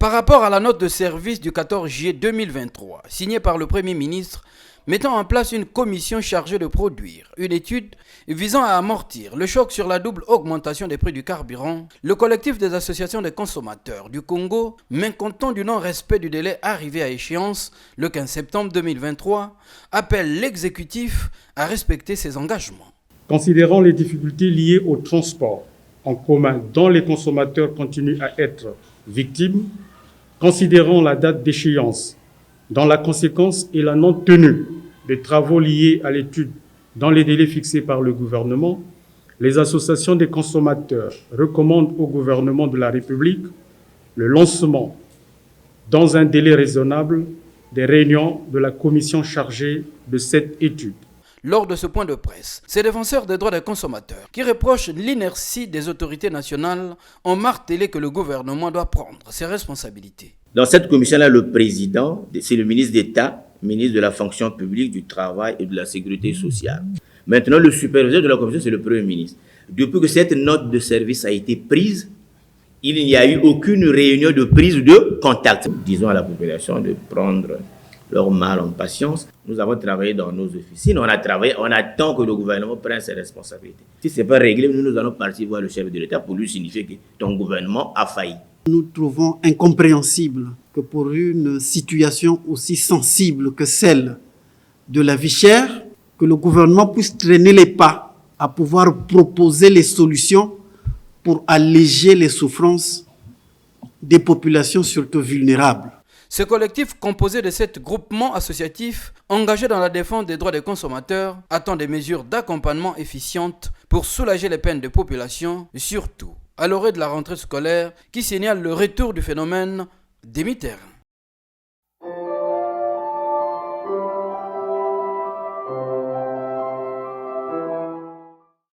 Par rapport à la note de service du 14 juillet 2023, signée par le Premier ministre, mettant en place une commission chargée de produire une étude visant à amortir le choc sur la double augmentation des prix du carburant, le collectif des associations des consommateurs du Congo, mécontent du non-respect du délai arrivé à échéance le 15 septembre 2023, appelle l'exécutif à respecter ses engagements. Considérant les difficultés liées au transport en commun dont les consommateurs continuent à être victimes, considérant la date d'échéance, dont la conséquence est la non-tenue des travaux liés à l'étude dans les délais fixés par le gouvernement, les associations des consommateurs recommandent au gouvernement de la République le lancement, dans un délai raisonnable, des réunions de la commission chargée de cette étude. Lors de ce point de presse, ces défenseurs des droits des consommateurs, qui reprochent l'inertie des autorités nationales, ont martelé que le gouvernement doit prendre ses responsabilités. Dans cette commission-là, le président, c'est le ministre d'État, ministre de la fonction publique, du travail et de la sécurité sociale. Maintenant, le superviseur de la commission, c'est le Premier ministre. Depuis que cette note de service a été prise, il n'y a eu aucune réunion de prise de contact. Disons à la population de prendre leur mal en patience. Nous avons travaillé dans nos officines, on attend que le gouvernement prenne ses responsabilités. Si ce n'est pas réglé, nous allons partir voir le chef de l'État pour lui signifier que ton gouvernement a failli. Nous trouvons incompréhensible que pour une situation aussi sensible que celle de la vie chère, que le gouvernement puisse traîner les pas à pouvoir proposer les solutions pour alléger les souffrances des populations surtout vulnérables. Ce collectif composé de 7 groupements associatifs engagés dans la défense des droits des consommateurs attend des mesures d'accompagnement efficientes pour soulager les peines des populations, surtout à l'orée de la rentrée scolaire qui signale le retour du phénomène des mitaines.